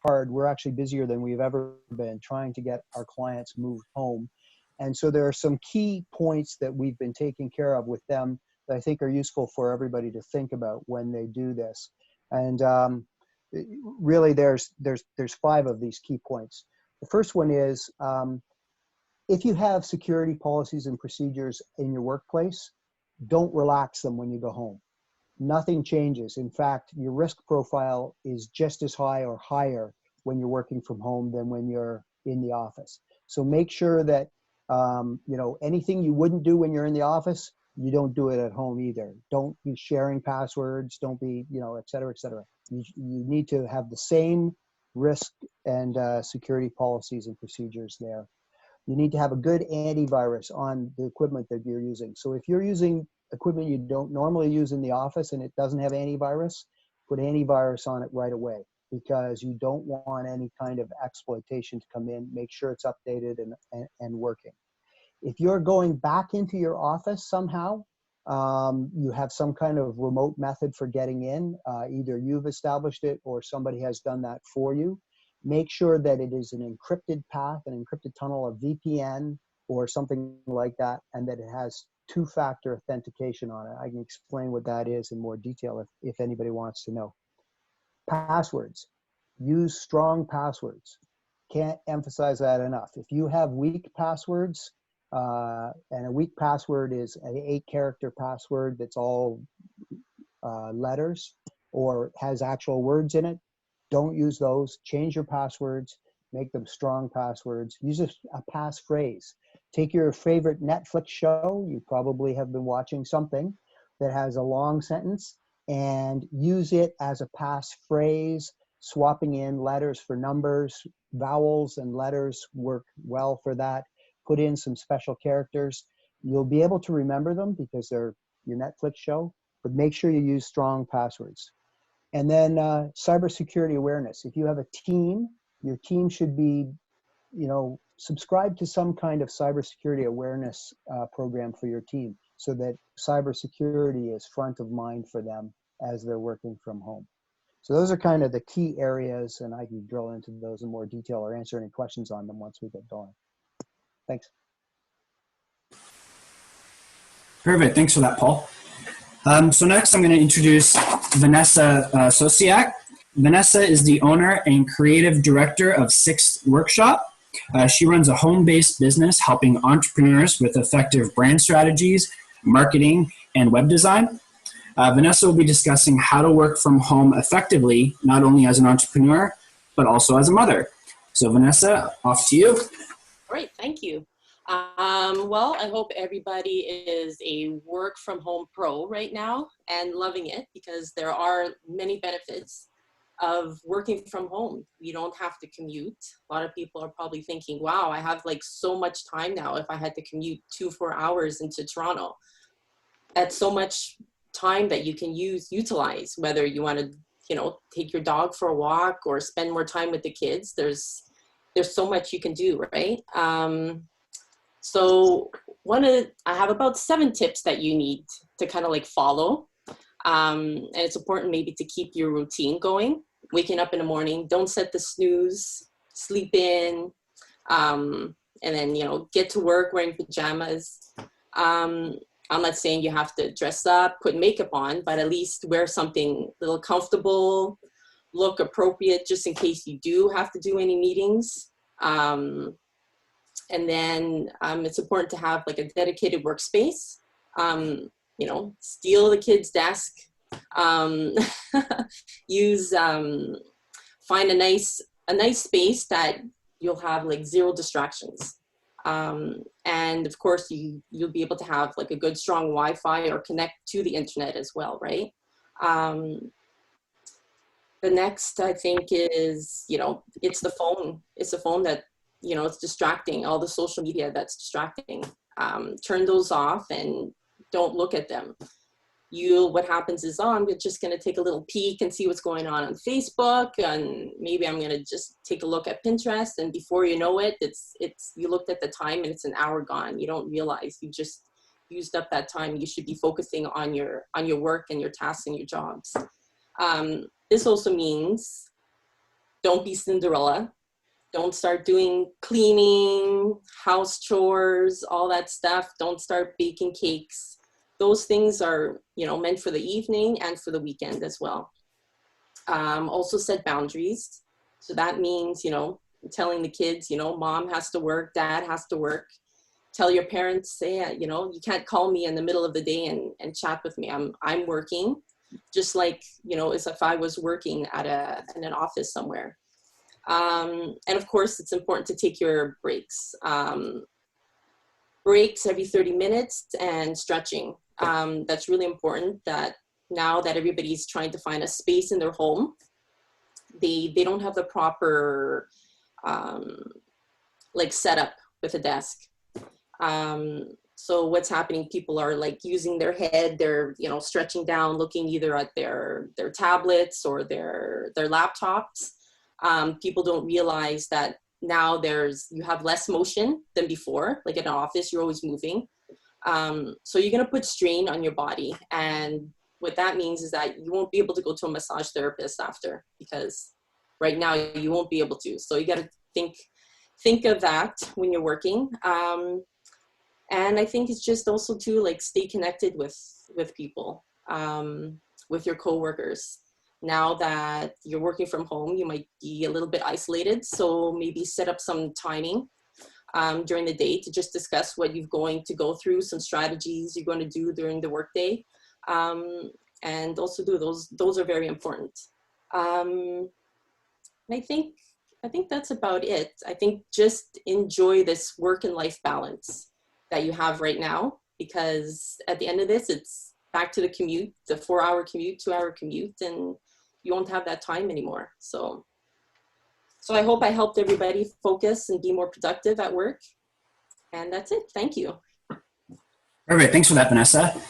hard. We're actually busier than we've ever been trying to get our clients moved home. And so there are some key points that we've been taking care of with them that I think are useful for everybody to think about when they do this. And really, there's 5 of these key points. The first one is, if you have security policies and procedures in your workplace, don't relax them when you go home. Nothing changes. In fact, your risk profile is just as high or higher when you're working from home than when you're in the office. So make sure that anything you wouldn't do when you're in the office, you don't do it at home either. Don't be sharing passwords. Don't be, et cetera, et cetera. You need to have the same risk and security policies and procedures there. You need to have a good antivirus on the equipment that you're using. So if you're using equipment you don't normally use in the office and it doesn't have antivirus, put antivirus on it right away, because you don't want any kind of exploitation to come in. Make sure it's updated and working. If you're going back into your office somehow, you have some kind of remote method for getting in, either you've established it or somebody has done that for you. Make sure that it is an encrypted path, an encrypted tunnel, a VPN or something like that, and that it has 2-factor authentication on it. I can explain what that is in more detail if anybody wants to know. Passwords. Use strong passwords. Can't emphasize that enough. If you have weak passwords, and a weak password is an 8-character password that's all letters or has actual words in it, don't use those. Change your passwords. Make them strong passwords. Use a passphrase. Take your favorite Netflix show. You probably have been watching something that has a long sentence, and use it as a passphrase, swapping in letters for numbers. Vowels and letters work well for that. Put in some special characters. You'll be able to remember them because they're your Netflix show, but make sure you use strong passwords. And then cybersecurity awareness. If you have a team, your team should be, subscribe to some kind of cybersecurity awareness program for your team, so that cybersecurity is front of mind for them as they're working from home. So those are kind of the key areas, and I can drill into those in more detail or answer any questions on them once we get going. Thanks. Perfect. Thanks for that, Paul. So next I'm going to introduce Vanessa Sosiak. Vanessa is the owner and creative director of Sixth Workshop. She runs a home-based business helping entrepreneurs with effective brand strategies, marketing, and web design. Vanessa will be discussing how to work from home effectively, not only as an entrepreneur, but also as a mother. So Vanessa, off to you. Great, thank you. Well, I hope everybody is a work from home pro right now and loving it, because there are many benefits of working from home. You don't have to commute. A lot of people are probably thinking, wow, I have like so much time now if I had to commute 2-4 hours into Toronto. That's so much time that you can utilize, whether you want to, take your dog for a walk or spend more time with the kids. There's so much you can do, right? So I have about 7 tips that you need to kind of like follow. And it's important maybe to keep your routine going. Waking up in the morning, don't set the snooze, sleep in, and then, get to work wearing pajamas. I'm not saying you have to dress up, put makeup on, but at least wear something a little comfortable, look appropriate just in case you do have to do any meetings. And then it's important to have like a dedicated workspace. Steal the kid's desk. Find a nice space that you'll have like 0 distractions. And of course you'll be able to have like a good strong Wi-Fi or connect to the internet as well, right? The next I think is, it's the phone. It's the phone that, it's distracting, all the social media that's distracting. Turn those off and don't look at them. What happens is, I'm just going to take a little peek and see what's going on Facebook, and maybe I'm going to just take a look at Pinterest, and before you know it, you looked at the time and it's an hour gone. You don't realize you just used up that time. You should be focusing on your work and your tasks and your jobs. This also means don't be Cinderella. Don't start doing cleaning, house chores, all that stuff. Don't start baking cakes. Those things are, meant for the evening and for the weekend as well. Also set boundaries. So that means, telling the kids, mom has to work, dad has to work. Tell your parents, say, you can't call me in the middle of the day and chat with me. I'm working, just like, as if I was working in an office somewhere. And of course, it's important to take your breaks. Breaks every 30 minutes and stretching. That's really important, that now that everybody's trying to find a space in their home, they don't have the proper setup with a desk. So what's happening, people are like using their head, they're, stretching down, looking either at their tablets or their laptops. People don't realize that now you have less motion than before. Like in an office, you're always moving. So you're going to put strain on your body. And what that means is that you won't be able to go to a massage therapist after, because right now you won't be able to. So you got to think of that when you're working. And I think it's just also to like stay connected with people, with your coworkers. Now that you're working from home, you might be a little bit isolated. So maybe set up some timing during the day to just discuss what you're going to go through, some strategies you're going to do during the workday. And also those are very important. And I think that's about it. I think just enjoy this work and life balance that you have right now, because at the end of this, it's back to the commute, the 4-hour commute, 2-hour commute, and you won't have that time anymore. So I hope I helped everybody focus and be more productive at work. And that's it. Thank you. Perfect. Thanks for that, Vanessa.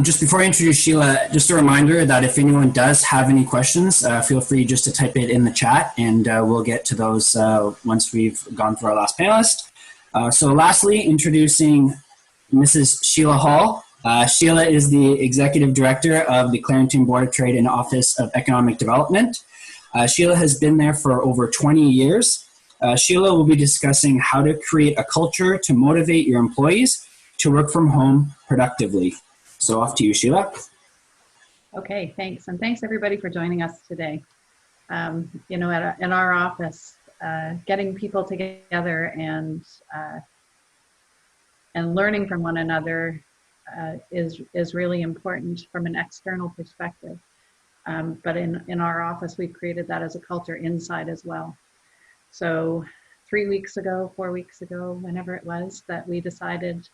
Just before I introduce Sheila, just a reminder that if anyone does have any questions, feel free just to type it in the chat, and we'll get to those once we've gone through our last panelist. So lastly, introducing Mrs. Sheila Hall. Sheila is the Executive Director of the Clarington Board of Trade and Office of Economic Development. Sheila has been there for over 20 years. Sheila will be discussing how to create a culture to motivate your employees to work from home productively. So off to you, Sheila. Okay, thanks. And thanks everybody for joining us today. In our office, getting people together and learning from one another is really important from an external perspective. But in our office, we've created that as a culture inside as well. So 4 weeks ago, whenever it was, that we decided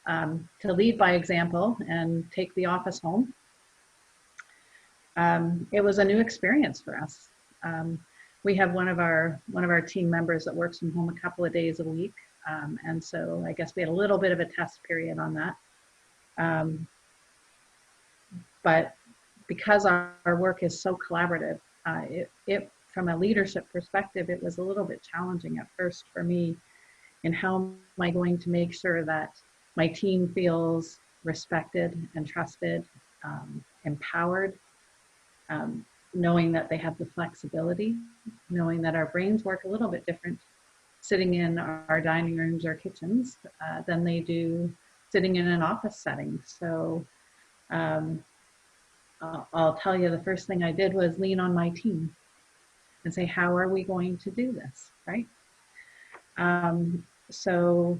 to lead by example and take the office home. It was a new experience for us. We have one of our team members that works from home a couple of days a week. And so I guess we had a little bit of a test period on that. But because our work is so collaborative, it from a leadership perspective, it was a little bit challenging at first for me in how am I going to make sure that my team feels respected and trusted, empowered, knowing that they have the flexibility, knowing that our brains work a little bit different sitting in our dining rooms or kitchens than they do sitting in an office setting. So I'll tell you, the first thing I did was lean on my team and say, how are we going to do this, right? So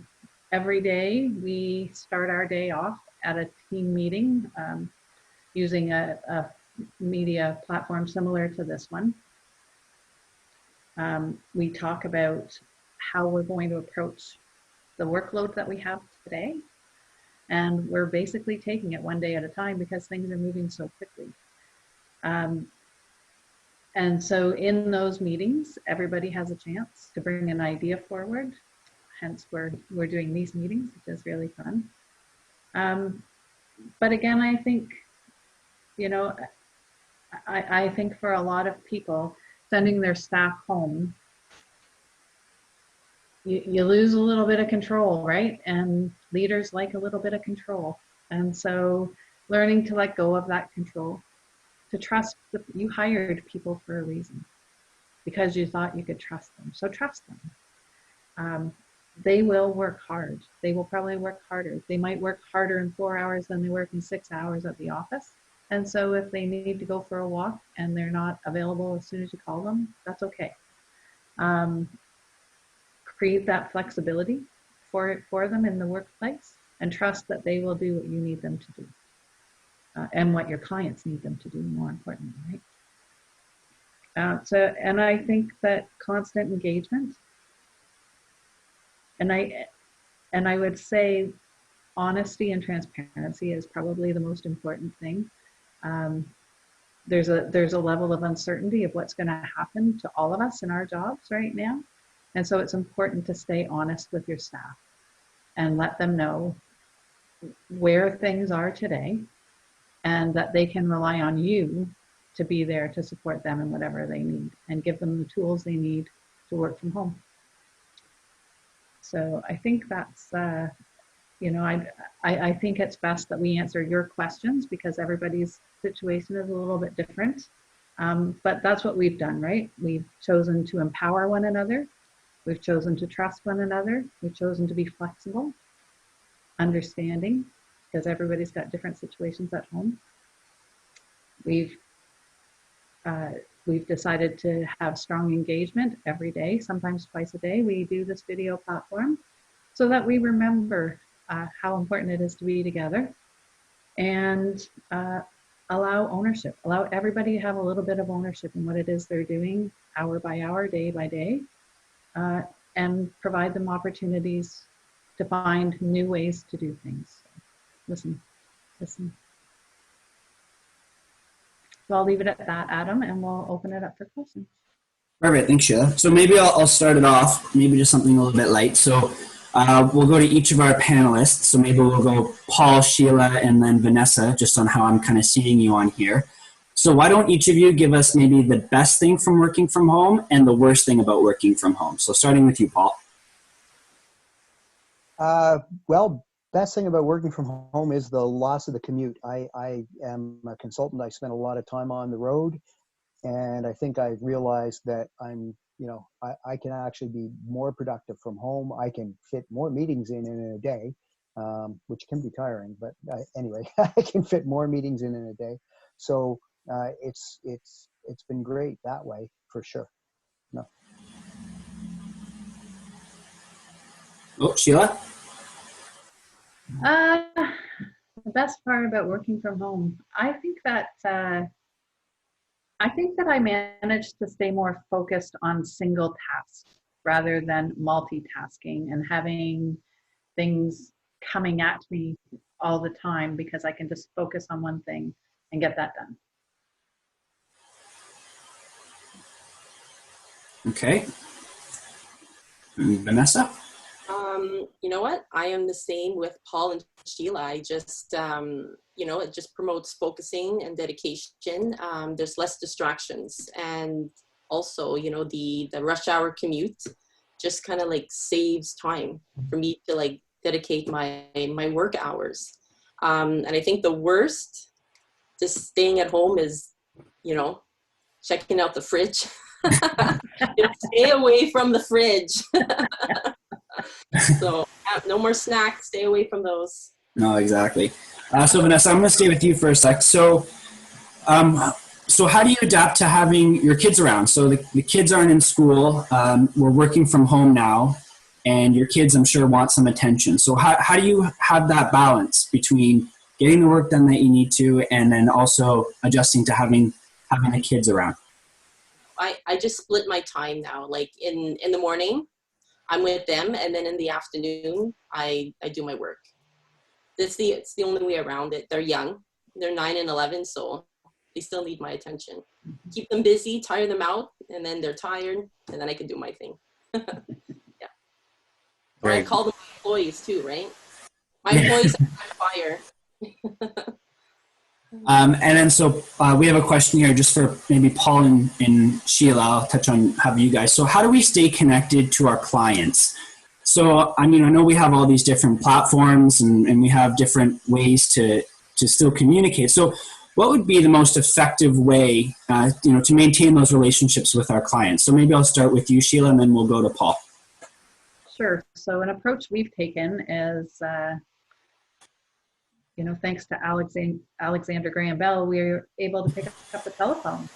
every day we start our day off at a team meeting using a media platform similar to this one. We talk about how we're going to approach the workload that we have today. And we're basically taking it one day at a time because things are moving so quickly. And so in those meetings, everybody has a chance to bring an idea forward. Hence, we're doing these meetings, which is really fun. But again, I think, I think for a lot of people, sending their staff home, you lose a little bit of control, right? And leaders like a little bit of control. And so learning to let go of that control, to trust that you hired people for a reason. because you thought you could trust them. So trust them. They will work hard. They will probably work harder. They might work harder in 4 hours than they work in 6 hours at the office. And so if they need to go for a walk and they're not available as soon as you call them, that's okay. Create that flexibility for them in the workplace, and trust that they will do what you need them to do, and what your clients need them to do, more importantly, right? And I think that constant engagement, and I would say honesty and transparency is probably the most important thing. There's a level of uncertainty of what's going to happen to all of us in our jobs right now. And so it's important to stay honest with your staff and let them know where things are today, and that they can rely on you to be there to support them in whatever they need, and give them the tools they need to work from home. So I think that's, I think it's best that we answer your questions, because everybody's situation is a little bit different. But that's what we've done, right? We've chosen to empower one another. We've chosen to trust one another. We've chosen to be flexible, understanding, because everybody's got different situations at home. We've decided to have strong engagement every day, sometimes twice a day. We do this video platform so that we remember how important it is to be together, and allow ownership, allow everybody to have a little bit of ownership in what it is they're doing hour by hour, day by day, and provide them opportunities to find new ways to do things. Listen. So I'll leave it at that, Adam, and we'll open it up for questions. Perfect, thanks, Sheila. So maybe I'll start it off, maybe just something a little bit light. So we'll go to each of our panelists. So maybe we'll go Paul, Sheila, and then Vanessa, just on how I'm kind of seeing you on here. So why don't each of you give us maybe the best thing from working from home and the worst thing about working from home? So starting with you, Paul. Well, best thing about working from home is the loss of the commute. I am a consultant. I spend a lot of time on the road, and I think I've realized that I can actually be more productive from home. I can fit more meetings in a day, which can be tiring, but anyway, I can fit more meetings in a day. So it's been great that way, for sure. No. Oh, Sheila? The best part about working from home, I think that I managed to stay more focused on single tasks rather than multitasking and having things coming at me all the time, because I can just focus on one thing and get that done. Okay. Vanessa? You know what? I am the same with Paul and Sheila. I just, it just promotes focusing and dedication. There's less distractions. And also, the rush hour commute just kind of like saves time for me to like dedicate my work hours. And I think the worst to staying at home is, checking out the fridge. Stay away from the fridge. So no more snacks. Stay away from those. No, exactly. So Vanessa, I'm going to stay with you for a sec. So how do you adapt to having your kids around? So the kids aren't in school. We're working from home now, and your kids, I'm sure, want some attention. So how do you have that balance between getting the work done that you need to, and then also adjusting to having the kids around? I just split my time now. Like in the morning, I'm with them, and then in the afternoon, I do my work. It's the only way around it. They're young. They're 9 and 11, so they still need my attention. Keep them busy, tire them out, and then they're tired, and then I can do my thing. Yeah. Or I call them employees too, right? My employees are on fire. And then so we have a question here just for maybe Paul and Sheila. I'll touch on you guys. So how do we stay connected to our clients? So, I know we have all these different platforms and we have different ways to still communicate. So what would be the most effective way, to maintain those relationships with our clients? So maybe I'll start with you, Sheila, and then we'll go to Paul. Sure. So an approach we've taken is, thanks to Alexander Graham Bell, we're able to pick up the telephone.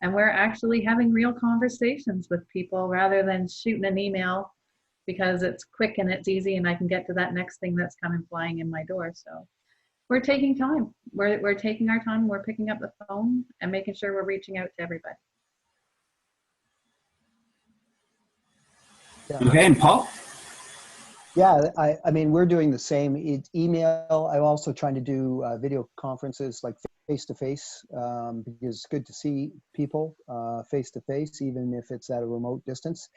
And we're actually having real conversations with people rather than shooting an email, because it's quick and it's easy and I can get to that next thing that's coming flying in my door. So we're taking time. We're taking our time. We're picking up the phone and making sure we're reaching out to everybody. Yeah. Okay, and Paul? Yeah, I mean, we're doing the same. It's email. I'm also trying to do video conferences, like face-to-face, because it's good to see people face-to-face, even if it's at a remote distance.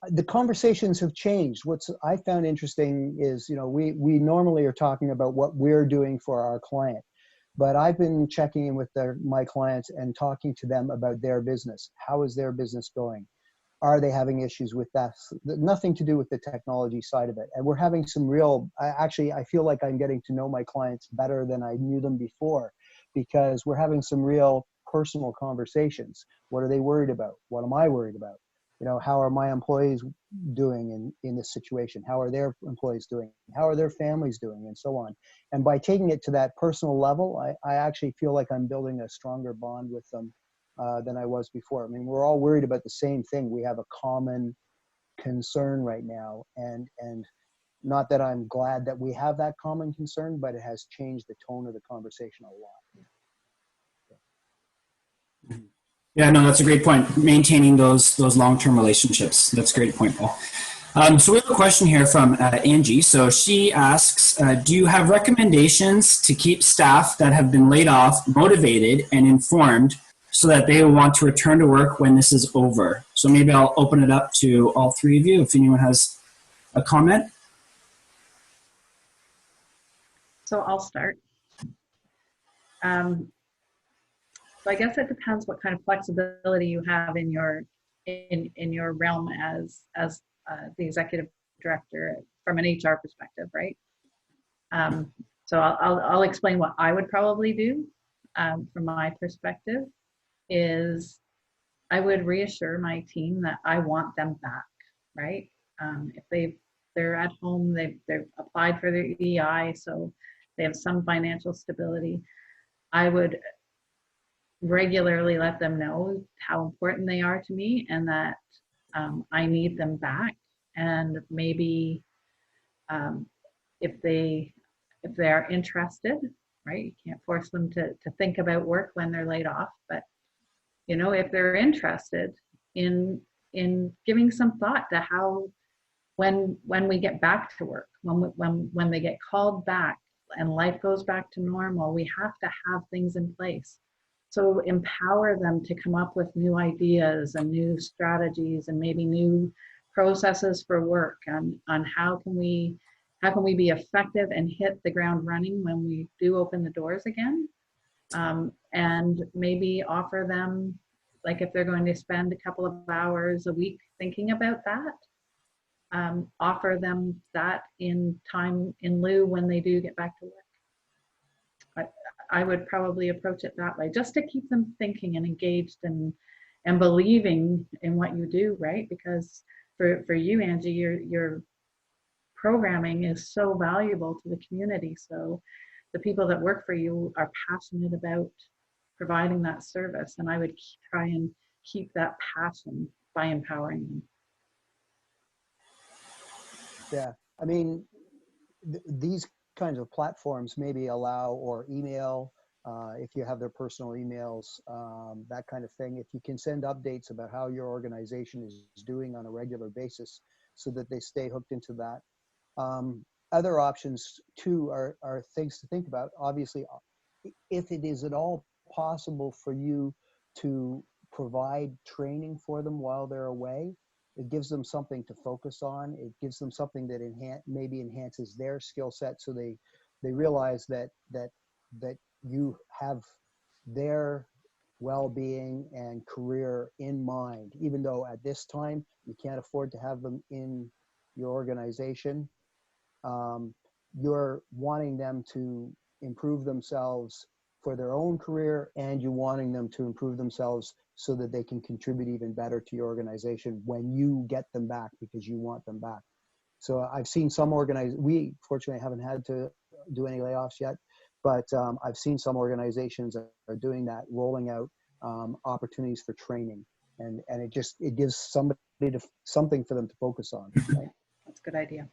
The conversations have changed. What I found interesting is, we normally are talking about what we're doing for our client, but I've been checking in with my clients and talking to them about their business. How is their business going? Are they having issues with that? Nothing to do with the technology side of it. And we're having some I feel like I'm getting to know my clients better than I knew them before, because we're having some real personal conversations. What are they worried about? What am I worried about? How are my employees doing in this situation? How are their employees doing? How are their families doing? And so on. And by taking it to that personal level, I actually feel like I'm building a stronger bond with them than I was before. I mean, we're all worried about the same thing. We have a common concern right now. And not that I'm glad that we have that common concern, but it has changed the tone of the conversation a lot. Yeah, no, that's a great point. Maintaining those long-term relationships. That's a great point, Paul. So we have a question here from Angie. So she asks, do you have recommendations to keep staff that have been laid off motivated and informed so that they will want to return to work when this is over? So maybe I'll open it up to all three of you if anyone has a comment. So I'll start. So I guess it depends what kind of flexibility you have in your realm as the executive director from an HR perspective, right? So I'll explain what I would probably do from my perspective. Is I would reassure my team that I want them back, right? If they're at home, they've applied for their EI, so they have some financial stability. I would regularly let them know how important they are to me and that I need them back. And maybe if they are interested, right? You can't force them to think about work when they're laid off, but if they're interested in giving some thought to how when we get back to work, when they get called back and life goes back to normal, we have to have things in place. So empower them to come up with new ideas and new strategies and maybe new processes for work on how can we be effective and hit the ground running when we do open the doors again. And maybe offer them, like if they're going to spend a couple of hours a week thinking about that, offer them that in time in lieu when they do get back to work. I would probably approach it that way, just to keep them thinking and engaged and believing in what you do, right? Because for you, Angie, your programming is so valuable to the community. So the people that work for you are passionate about providing that service, and I would try and keep that passion by empowering them. Yeah, I mean, these kinds of platforms maybe allow, or email, if you have their personal emails, that kind of thing. If you can send updates about how your organization is doing on a regular basis so that they stay hooked into that. Other options too are things to think about. Obviously, if it is at all possible for you to provide training for them while they're away, it gives them something to focus on. It gives them something that maybe enhances their skill set, so they realize that you have their well-being and career in mind, even though at this time you can't afford to have them in your organization. You're wanting them to improve themselves for their own career, and you wanting them to improve themselves so that they can contribute even better to your organization when you get them back, because you want them back. So I've seen some we fortunately haven't had to do any layoffs yet, but I've seen some organizations are doing that, rolling out opportunities for training, and it gives somebody something for them to focus on. Right? That's a good idea.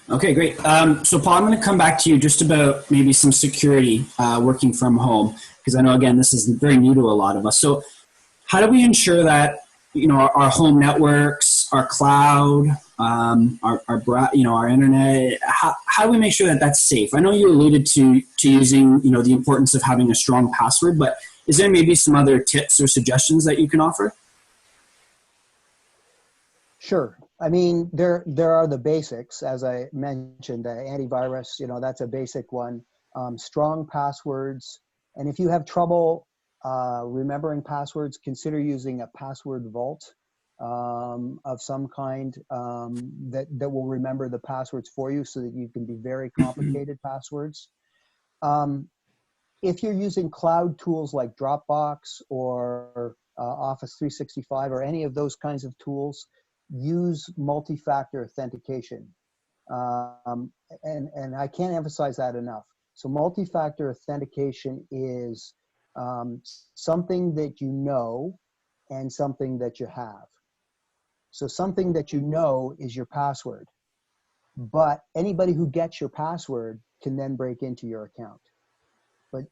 Okay, great. So Paul, I'm going to come back to you just about maybe some security working from home, because I know, again, this is very new to a lot of us. So how do we ensure that, our home networks, our cloud, our internet, how do we make sure that that's safe? I know you alluded to using, the importance of having a strong password, but is there maybe some other tips or suggestions that you can offer? Sure. I mean, there are the basics, as I mentioned, antivirus, that's a basic one. Strong passwords. And if you have trouble remembering passwords, consider using a password vault of some kind that will remember the passwords for you, so that you can do very complicated passwords. If you're using cloud tools like Dropbox or Office 365 or any of those kinds of tools, use multi-factor authentication. And I can't emphasize that enough. So multi-factor authentication is something that you know and something that you have. So something that you know is your password, but anybody who gets your password can then break into your account. But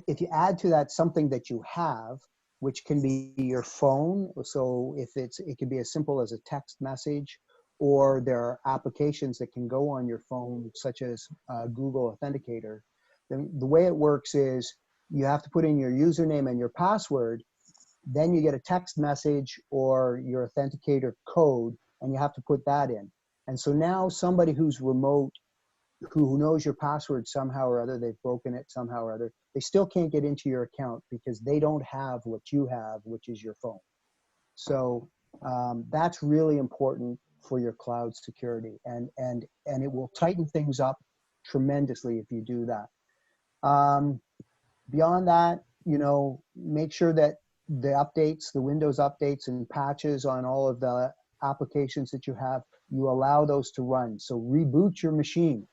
if you add to that something that you have, which can be your phone. So it can be as simple as a text message, or there are applications that can go on your phone, such as Google Authenticator. The way it works is you have to put in your username and your password, then you get a text message or your authenticator code, and you have to put that in. And so now somebody who's remote, who knows your password somehow or other, they've broken it somehow or other, they still can't get into your account because they don't have what you have, which is your phone. So that's really important for your cloud security, and it will tighten things up tremendously if you do that. Beyond that, make sure that the updates, the Windows updates and patches on all of the applications that you have, you allow those to run. So reboot your machine.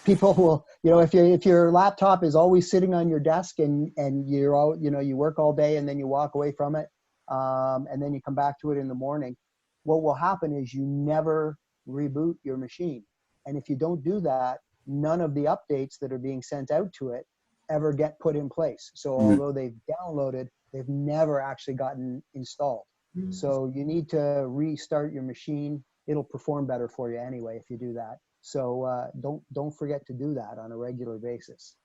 People will, if your laptop is always sitting on your desk and you're all, you work all day and then you walk away from it, and then you come back to it in the morning, what will happen is you never reboot your machine. And if you don't do that, none of the updates that are being sent out to it ever get put in place. So although they've downloaded, they've never actually gotten installed. So you need to restart your machine. It'll perform better for you anyway if you do that. So don't forget to do that on a regular basis.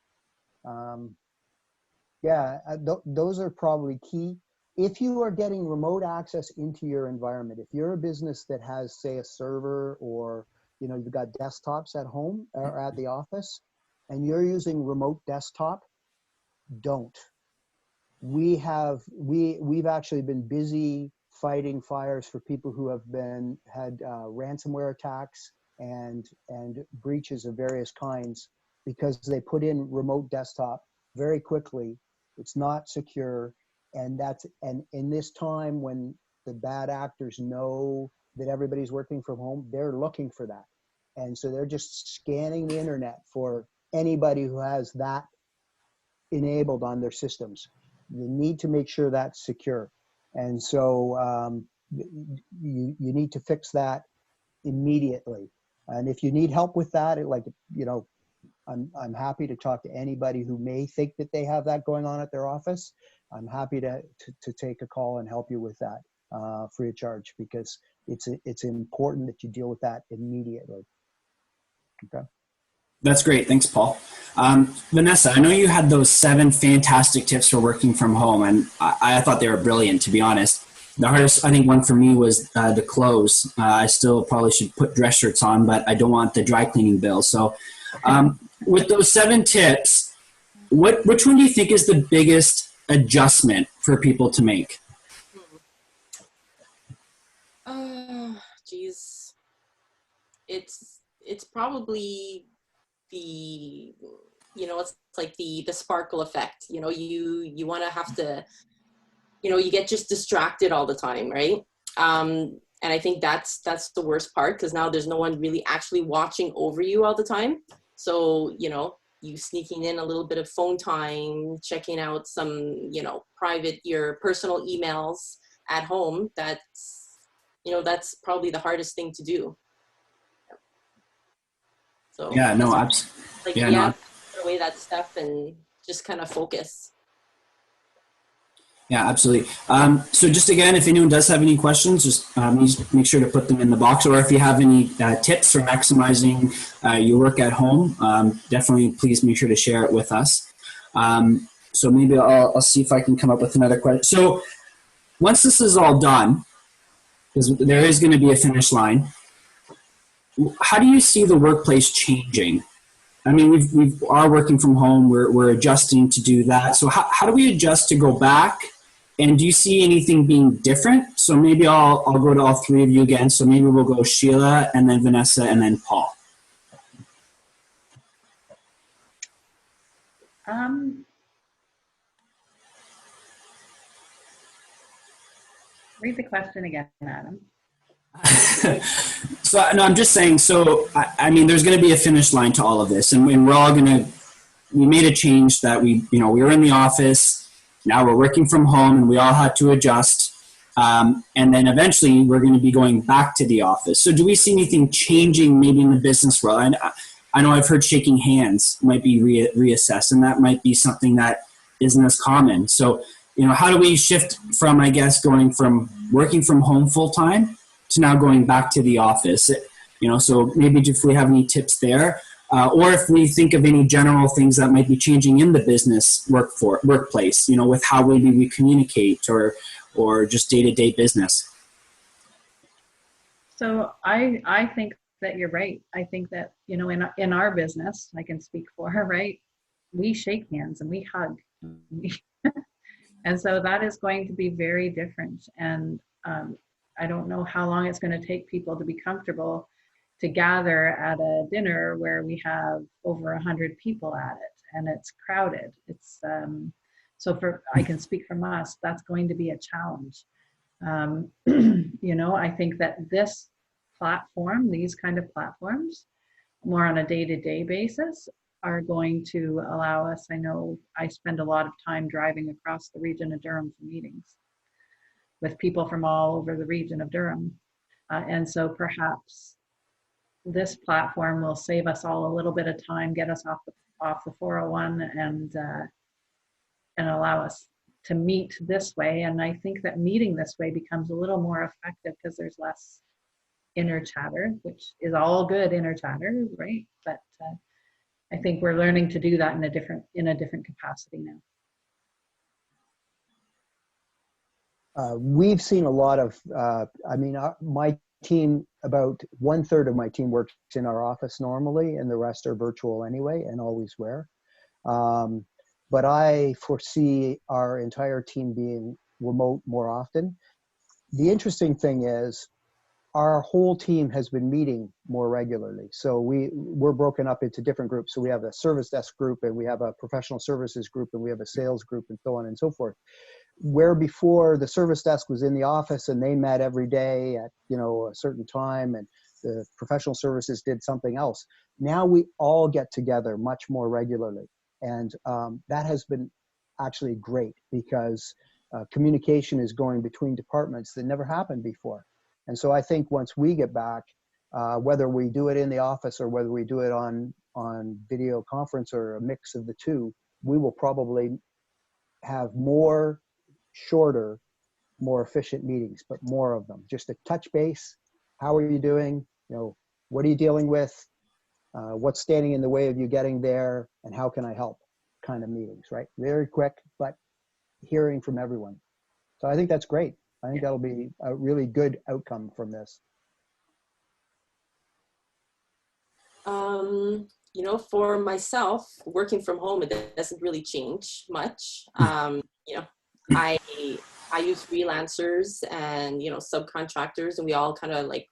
Those are probably key. If you are getting remote access into your environment, if you're a business that has, say, a server, or you've got desktops at home or at the office, and you're using remote desktop, don't. We've actually been busy fighting fires for people who have had ransomware attacks and breaches of various kinds, because they put in remote desktop very quickly. It's not secure, and in this time when the bad actors know that everybody's working from home, they're looking for that, and so they're just scanning the internet for anybody who has that enabled on their systems. You need to make sure that's secure. And so you need to fix that immediately. And if you need help with that, I'm happy to talk to anybody who may think that they have that going on at their office. I'm happy to take a call and help you with that free of charge, because it's important that you deal with that immediately. Okay. That's great. Thanks, Paul. Vanessa, I know you had those 7 fantastic tips for working from home, and I thought they were brilliant, to be honest. The hardest, I think, one for me was the clothes. I still probably should put dress shirts on, but I don't want the dry cleaning bill. So with those 7 tips, which one do you think is the biggest adjustment for people to make? Geez. it's probably the, it's like the sparkle effect. You want to have to, you get just distracted all the time, right? And I think that's the worst part, because now there's no one really actually watching over you all the time. So, you sneaking in a little bit of phone time, checking out some, your personal emails at home. That's probably the hardest thing to do. So Yeah, no, like, yeah, you no, have to put away that stuff and just kind of focus. yeah, absolutely. So just again, if anyone does have any questions, just make sure to put them in the box, or if you have any tips for maximizing your work at home, definitely please make sure to share it with us. So maybe I'll see if I can come up with another question. So once this is all done, because there is going to be a finish line, how do you see the workplace changing? I mean, we are working from home. We're adjusting to do that. So how do we adjust to go back? And do you see anything being different? So maybe I'll go to all three of you again. So maybe we'll go Sheila, and then Vanessa, and then Paul. Read the question again, Adam. So no, I'm just saying. So I mean, there's going to be a finish line to all of this, and we're all going to. We made a change that we were in the office. Now we're working from home, and we all had to adjust. And then eventually, we're going to be going back to the office. So, do we see anything changing, maybe in the business world? I know I've heard shaking hands might be reassessed, and that might be something that isn't as common. So, how do we shift from, I guess, going from working from home full time to now going back to the office? So maybe if we have any tips there, or if we think of any general things that might be changing in the business workplace, with how maybe we communicate or just day-to-day business. So I think that you're right. I think that, in our business, I can speak for her, right? We shake hands and we hug. And so that is going to be very different. And I don't know how long it's going to take people to be comfortable to gather at a dinner where we have over 100 people at it and it's crowded. It's I can speak from us, that's going to be a challenge. I think that this platform, these kind of platforms, more on a day-to-day basis, are going to allow us. I know I spend a lot of time driving across the region of Durham for meetings with people from all over the region of Durham. And so perhaps this platform will save us all a little bit of time, get us off the 401 and allow us to meet this way. And I think that meeting this way becomes a little more effective because there's less inner chatter, which is all good inner chatter, right? But I think we're learning to do that in a different capacity now. We've seen a lot of, my team, about 1/3 of my team works in our office normally, and the rest are virtual anyway and always wear. But I foresee our entire team being remote more often. The interesting thing is our whole team has been meeting more regularly. So we're broken up into different groups. So we have a service desk group, and we have a professional services group, and we have a sales group, and so on and so forth. Where before the service desk was in the office and they met every day at a certain time, and the professional services did something else. Now we all get together much more regularly, and that has been actually great because communication is going between departments that never happened before. And so I think once we get back, whether we do it in the office or whether we do it on video conference or a mix of the two, we will probably have more shorter, more efficient meetings, but more of them. Just a touch base. How are you doing? What are you dealing with? What's standing in the way of you getting there? And how can I help? Kind of meetings, right? Very quick, but hearing from everyone. So I think that's great. I think that'll be a really good outcome from this. For myself, working from home, it doesn't really change much. I use freelancers and, subcontractors, and we all kind of like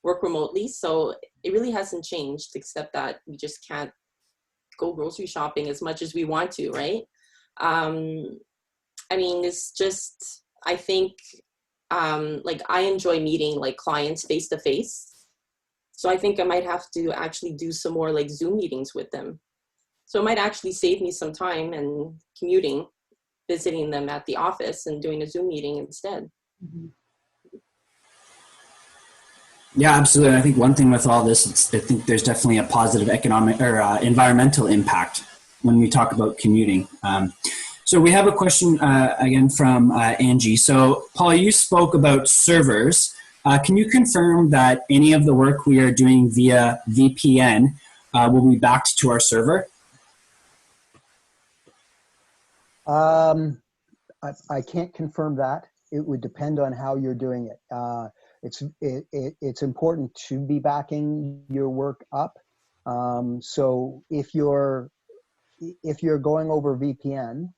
work remotely. So it really hasn't changed, except that we just can't go grocery shopping as much as we want to, right? I mean, it's just, I think, like I enjoy meeting like clients face to face. So I think I might have to actually do some more like Zoom meetings with them. So it might actually save me some time and commuting, visiting them at the office and doing a Zoom meeting instead. Mhm. Yeah, absolutely. I think one thing with all this, I think there's definitely a positive economic or environmental impact when we talk about commuting. So we have a question again from Angie. So Paul, you spoke about servers. Can you confirm that any of the work we are doing via VPN will be backed to our server? I can't confirm that. It would depend on how you're doing it. It's important to be backing your work up. So if you're going over VPN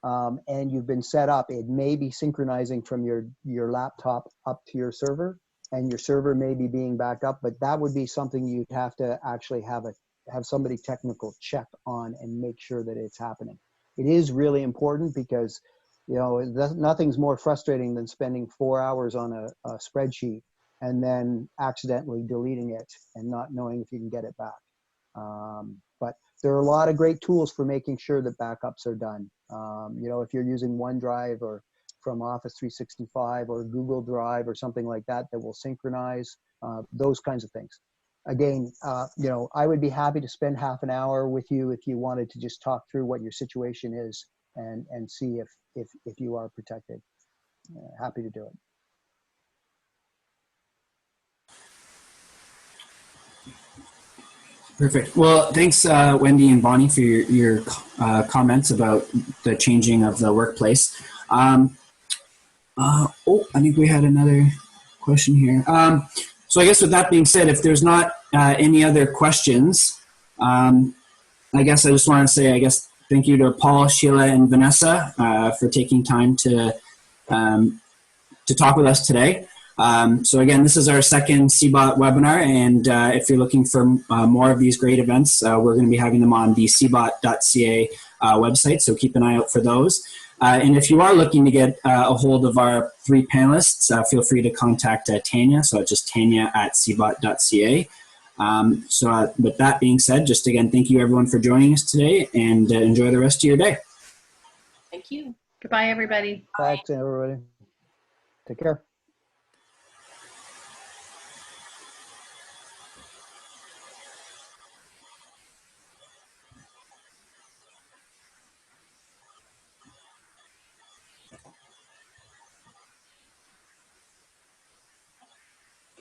and you've been set up, it may be synchronizing from your laptop up to your server, and your server may be being backed up. But that would be something you'd have to actually have somebody technical check on and make sure that it's happening. It is really important because, you know, nothing's more frustrating than spending 4 hours on a spreadsheet and then accidentally deleting it and not knowing if you can get it back. But there are a lot of great tools for making sure that backups are done. You know, if you're using OneDrive or from Office 365 or Google Drive or something like that, that will synchronize, those kinds of things. Again, you know, I would be happy to spend half an hour with you if you wanted to just talk through what your situation is and see if you are protected. Happy to do it. Perfect. Well, thanks, Wendy and Bonnie, for your comments about the changing of the workplace. I think we had another question here. So I guess with that being said, if there's not any other questions, I guess I just want to say, thank you to Paul, Sheila, and Vanessa for taking time to talk with us today. So again, this is our second CBOT webinar, and if you're looking for more of these great events, we're going to be having them on the CBOT.ca website, so keep an eye out for those. And if you are looking to get a hold of our three panelists, feel free to contact Tanya, so it's just Tanya@CBOT.ca. So with that being said, just again, thank you everyone for joining us today, and enjoy the rest of your day. Thank you. Goodbye, everybody. Thanks, everybody. Take care.